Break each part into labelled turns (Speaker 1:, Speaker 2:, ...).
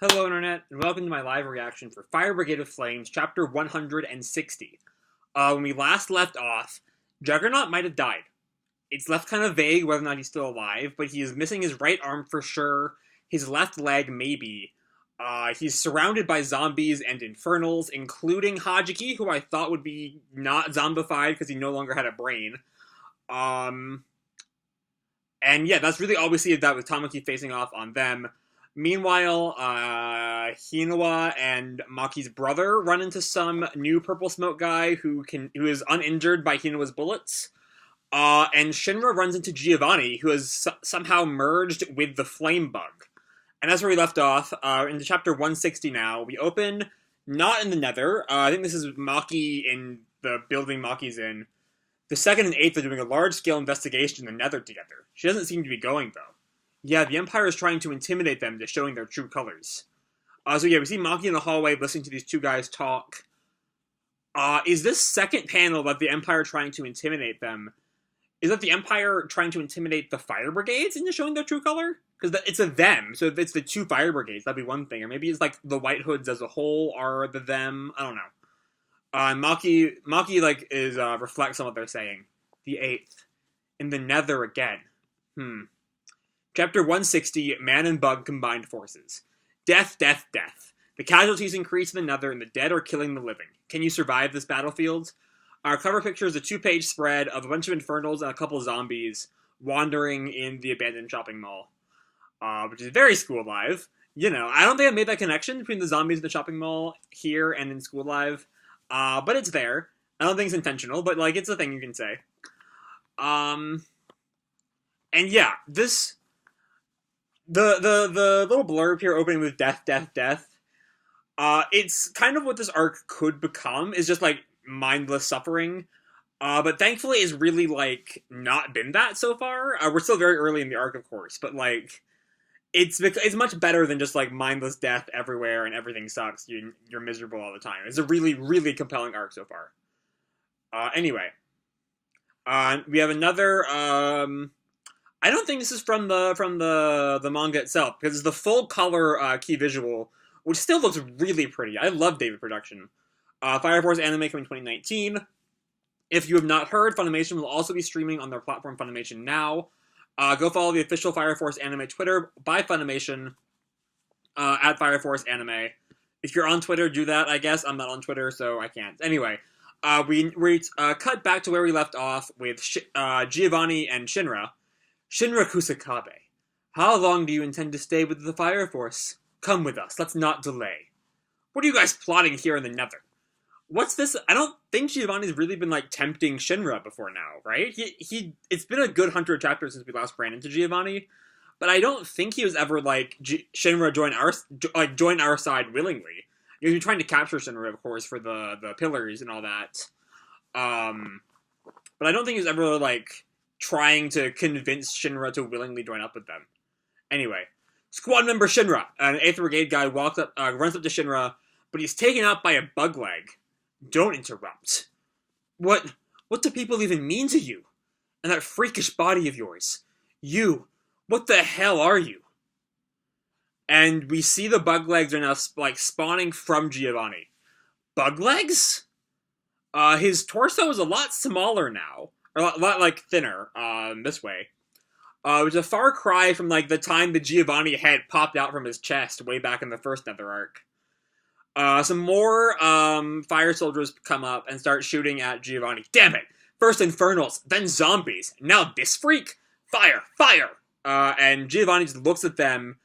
Speaker 1: Hello Internet, and welcome to my live reaction for Fire Brigade of Flames, Chapter 160. When we last left off, Juggernaut might have died. It's left kind of vague whether or not he's still alive, but he is missing his right arm for sure, his left leg maybe. He's surrounded by zombies and infernals, including Hajiki, who I thought would be not zombified because he no longer had a brain. And yeah, that's really all we see of that with Tamaki facing off on them. Meanwhile, Hinawa and Maki's brother run into some new purple smoke guy who is uninjured by Hinawa's bullets. And Shinra runs into Giovanni, who has somehow merged with the flame bug. And that's where we left off. Into chapter 160 now. We open not in the Nether. I think this is Maki in the building Maki's in. The 2nd and 8th are doing a large-scale investigation in the Nether together. She doesn't seem to be going, though. Yeah, the Empire is trying to intimidate them into showing their true colors. So yeah, we see Maki in the hallway listening to these two guys talk. Is this second panel about the Empire trying to intimidate them? Is that the Empire trying to intimidate the Fire Brigades into showing their true color? Because it's a them, so if it's the two Fire Brigades, that'd be one thing. Or maybe it's like the White Hoods as a whole are the them. I don't know. Maki reflects on what they're saying. The 8th. In the Nether again. Chapter 160, Man and Bug combined forces. Death, death, death. The casualties increase in the Nether, and the dead are killing the living. Can you survive this battlefield? Our cover picture is a 2-page spread of a bunch of infernals and a couple of zombies wandering in the abandoned shopping mall. Which is very School Live. You know, I don't think I made that connection between the zombies in the shopping mall here and in School Live. But it's there. I don't think it's intentional, but, like, it's a thing you can say. And yeah, this... The little blurb here opening with death, death, death, it's kind of what this arc could become, is just, like, mindless suffering, but thankfully it's really, like, not been that so far. We're still very early in the arc, of course, but, like, it's much better than just, like, mindless death everywhere and everything sucks, you're miserable all the time. It's a really, really compelling arc so far. Anyway. We have another, I don't think this is from the manga itself, because it's the full color key visual, which still looks really pretty. I love David production. Fire Force anime coming 2019. If you have not heard, Funimation will also be streaming on their platform Funimation Now. Go follow the official Fire Force anime Twitter by Funimation at Fire Force Anime. If you're on Twitter, do that, I guess. I'm not on Twitter, so I can't. Anyway, we cut back to where we left off with Giovanni and Shinra. Shinra Kusakabe, how long do you intend to stay with the Fire Force? Come with us, let's not delay. What are you guys plotting here in the Nether? What's this? I don't think Giovanni's really been, like, tempting Shinra before now, right? It's been a good 100 chapters since we last ran into Giovanni, but I don't think he was ever, like, Shinra join our side willingly. He was trying to capture Shinra, of course, for the pillars and all that. But I don't think he was ever, like, trying to convince Shinra to willingly join up with them. Anyway, squad member Shinra, an 8th Brigade guy, runs up to Shinra, but he's taken out by a bug leg. Don't interrupt. What do people even mean to you? And that freakish body of yours? You, what the hell are you? And we see the bug legs are now, like, spawning from Giovanni. Bug legs? His torso is a lot smaller now. Or a lot, like, thinner, this way. It was a far cry from, like, the time the Giovanni head popped out from his chest way back in the first Nether arc. Some more, fire soldiers come up and start shooting at Giovanni. Damn it! First infernals, then zombies, now this freak? Fire! Fire! And Giovanni just looks at them,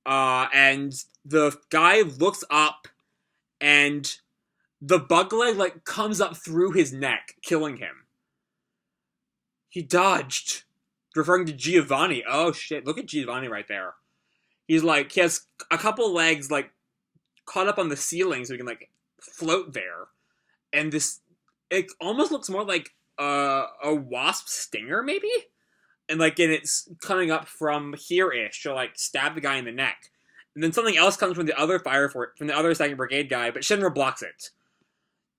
Speaker 1: and the guy looks up, and the bug leg, like, comes up through his neck, killing him. He dodged. Referring to Giovanni. Oh, shit. Look at Giovanni right there. He's like, he has a couple legs, like, caught up on the ceiling so he can, like, float there. And it almost looks more like a wasp stinger, maybe? And, like, and it's coming up from here-ish to, like, stab the guy in the neck. And then something else comes from the other from the other 2nd Brigade guy, but Shinra blocks it.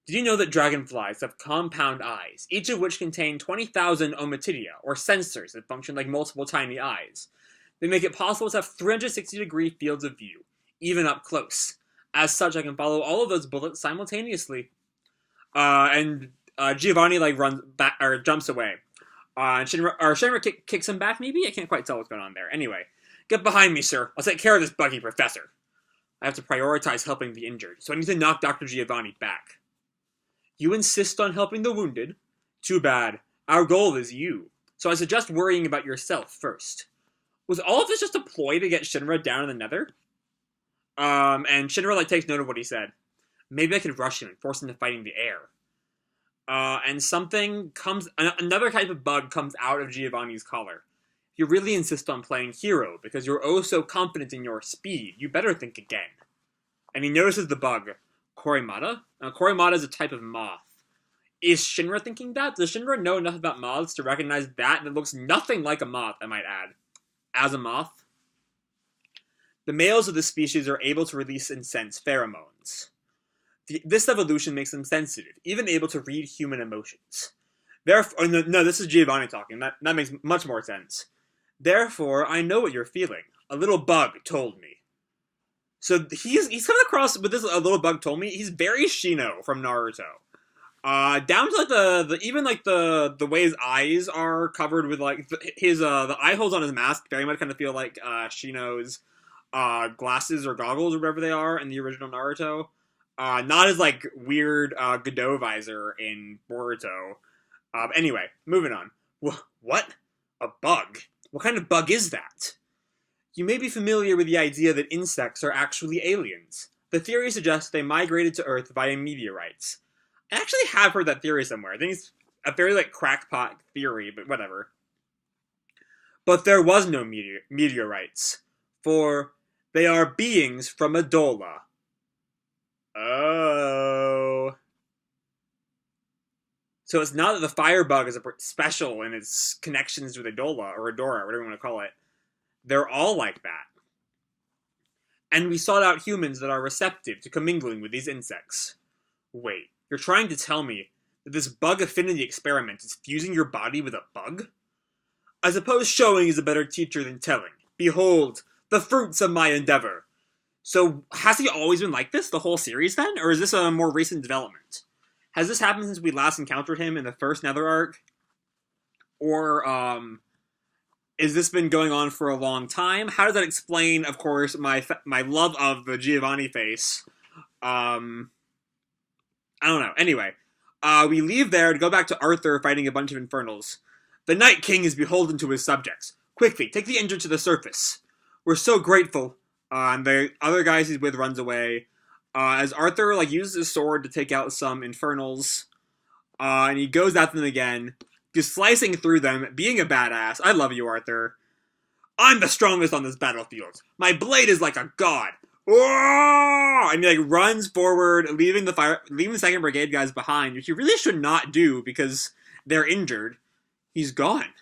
Speaker 1: Did you know that dragonflies have compound eyes, each of which contain 20,000 ommatidia, or sensors that function like multiple tiny eyes? They make it possible to have 360-degree fields of view. even up close. As such, I can follow all of those bullets simultaneously. And Giovanni runs back or jumps away. And Shinra kicks him back. Maybe I can't quite tell what's going on there. Anyway, get behind me, sir. I'll take care of this buggy professor. I have to prioritize helping the injured, so I need to knock Dr. Giovanni back. You insist on helping the wounded? Too bad. Our goal is you. So I suggest worrying about yourself first. Was all of this just a ploy to get Shinra down in the nether? And Shinra takes note of what he said. Maybe I could rush him and force him to fight in the air. And another type of bug comes out of Giovanni's collar. You really insist on playing hero because you're oh so confident in your speed. You better think again. And he notices the bug. Korimata? Now, Korimata is a type of moth. Is Shinra thinking that? Does Shinra know enough about moths to recognize that looks nothing like a moth, I might add? As a moth? The males of this species are able to release and sense pheromones. This evolution makes them sensitive, even able to read human emotions. Therefore, no, this is Giovanni talking. That makes much more sense. Therefore, I know what you're feeling. A little bug told me. So he's coming across with this. A little bug told me. He's very Shino from Naruto. Down to the way his eyes are covered with the eye holes on his mask very much kind of feel like Shino's glasses or goggles or whatever they are in the original Naruto. Not as weird Godot visor in Boruto. Anyway, moving on. What? A bug? What kind of bug is that? You may be familiar with the idea that insects are actually aliens. The theory suggests they migrated to Earth via meteorites. I actually have heard that theory somewhere. I think it's a very crackpot theory, but whatever. But there was no meteorites, for they are beings from Adola. Oh. So it's not that the firebug is special in its connections with Adola, or Adora, whatever you want to call it. They're all like that. And we sought out humans that are receptive to commingling with these insects. Wait, you're trying to tell me that this bug affinity experiment is fusing your body with a bug? I suppose showing is a better teacher than telling. Behold, the fruits of my endeavor. So, has he always been like this the whole series then? Or is this a more recent development? Has this happened since we last encountered him in the first Nether arc? Or, has this been going on for a long time? How does that explain, of course, my love of the Giovanni face? I don't know. Anyway, we leave there to go back to Arthur fighting a bunch of Infernals. The Night King is beholden to his subjects. Quickly, take the injured to the surface. We're so grateful. And the other guys he's with runs away. As Arthur uses his sword to take out some Infernals. And he goes at them again. Just slicing through them, being a badass. I love you, Arthur. I'm the strongest on this battlefield. My blade is like a god. Whoa! And he runs forward, leaving the 2nd Brigade guys behind, which he really should not do because they're injured. He's gone.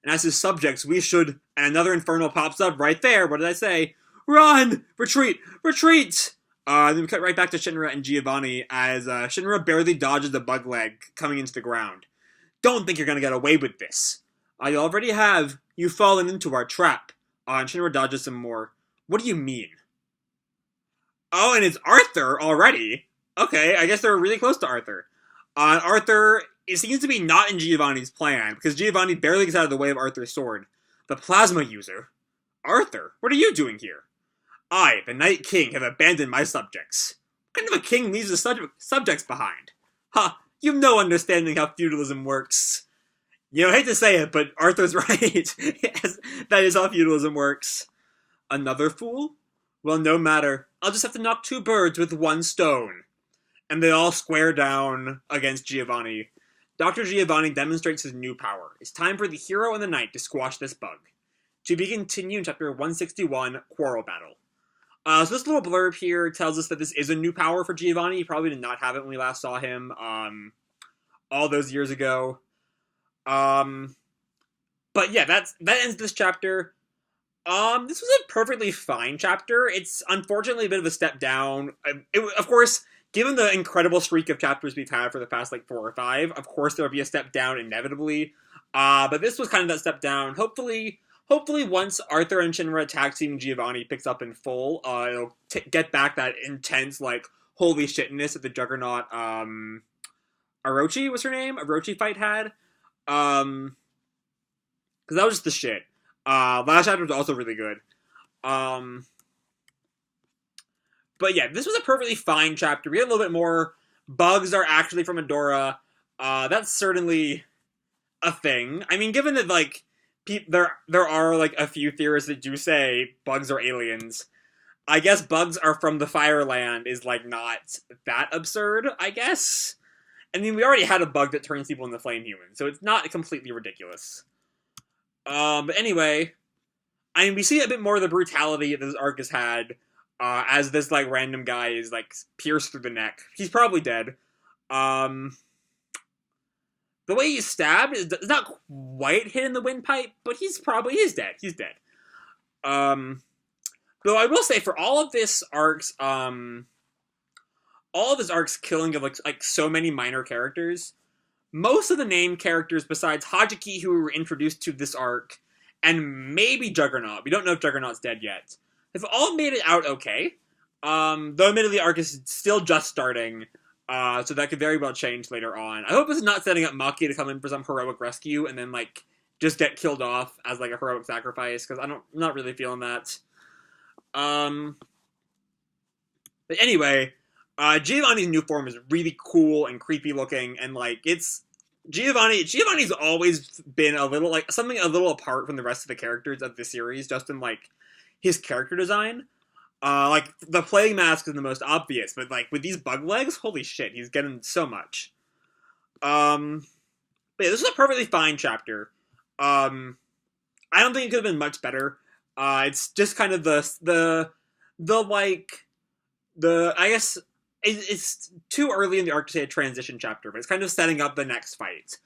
Speaker 1: And as his subjects, we should... And another Infernal pops up right there. What did I say? Run! Retreat! Retreat! Then we cut right back to Shinra and Giovanni as Shinra barely dodges the bug leg coming into the ground. Don't think you're gonna get away with this. You already have. You've fallen into our trap. And Shinra dodges some more. What do you mean? Oh, and it's Arthur already? Okay, I guess they're really close to Arthur. Arthur, it seems to be not in Giovanni's plan, because Giovanni barely gets out of the way of Arthur's sword. The plasma user? Arthur, what are you doing here? I, the Night King, have abandoned my subjects. What kind of a king leaves his subjects behind? Ha, you've no understanding how feudalism works. I hate to say it, but Arthur's right. Yes, that is how feudalism works. Another fool? Well, no matter. I'll just have to knock 2 birds with 1 stone. And they all square down against Giovanni. Dr. Giovanni demonstrates his new power. It's time for the hero and the knight to squash this bug. To be continued in Chapter 161, Quarrel Battle. So this little blurb here tells us that this is a new power for Giovanni. He probably did not have it when we last saw him all those years ago. But yeah, that ends this chapter. This was a perfectly fine chapter. It's unfortunately a bit of a step down. Of course, given the incredible streak of chapters we've had for the past 4 or 5, of course there will be a step down inevitably. But this was kind of that step down. Hopefully hopefully once Arthur and Shinra attack Team Giovanni picks up in full, it'll get back that intense, like, holy shitness that the Juggernaut, Orochi was her name? Orochi fight had. Because that was just the shit. Last chapter was also really good. But yeah, this was a perfectly fine chapter. We had a little bit more. Bugs are actually from Adora. That's certainly a thing. I mean, given that, like, there are, like, a few theorists that do say bugs are aliens, I guess bugs are from the Fireland is, like, not that absurd, I guess. I mean, we already had a bug that turns people into flame humans, so it's not completely ridiculous. But anyway, I mean, we see a bit more of the brutality that this arc has had, as this, like, random guy is, like, pierced through the neck. He's probably dead. The way he's stabbed is not quite hitting the windpipe, but he's dead. He's dead. Though I will say, for all of this arc's killing of, like so many minor characters, most of the named characters besides Hajiki, who were introduced to this arc, and maybe Juggernaut, we don't know if Juggernaut's dead yet, have all made it out okay. Though admittedly the arc is still just starting, so that could very well change later on. I hope this is not setting up Maki to come in for some heroic rescue and then, like, just get killed off as, like, a heroic sacrifice, because I'm not really feeling that. But anyway, Giovanni's new form is really cool and creepy looking, and, like, it's... Giovanni's always been a little, like, something a little apart from the rest of the characters of the series, just in, like, his character design. Like, the plague mask is the most obvious, but, like, with these bug legs, holy shit, he's getting so much. But yeah, this is a perfectly fine chapter. I don't think it could have been much better. It's just kind of I guess, it's too early in the arc to say a transition chapter, but it's kind of setting up the next fight.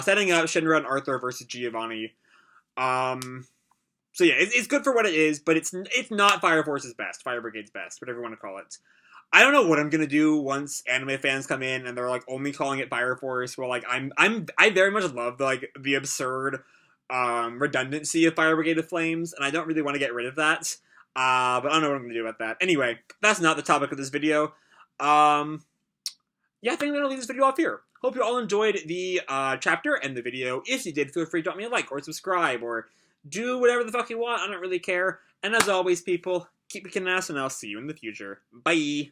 Speaker 1: Setting up Shinra and Arthur versus Giovanni. So yeah, it's good for what it is, but it's not Fire Force's best, Fire Brigade's best, whatever you want to call it. I don't know what I'm gonna do once anime fans come in and they're, like, only calling it Fire Force. Well, like, I very much love the absurd redundancy of Fire Brigade of Flames, and I don't really want to get rid of that. But I don't know what I'm gonna do about that. Anyway, that's not the topic of this video. Yeah, I think I'm gonna leave this video off here. Hope you all enjoyed the chapter and the video. If you did, feel free to drop me a like or subscribe or do whatever the fuck you want. I don't really care. And as always, people, keep kicking ass, and I'll see you in the future. Bye!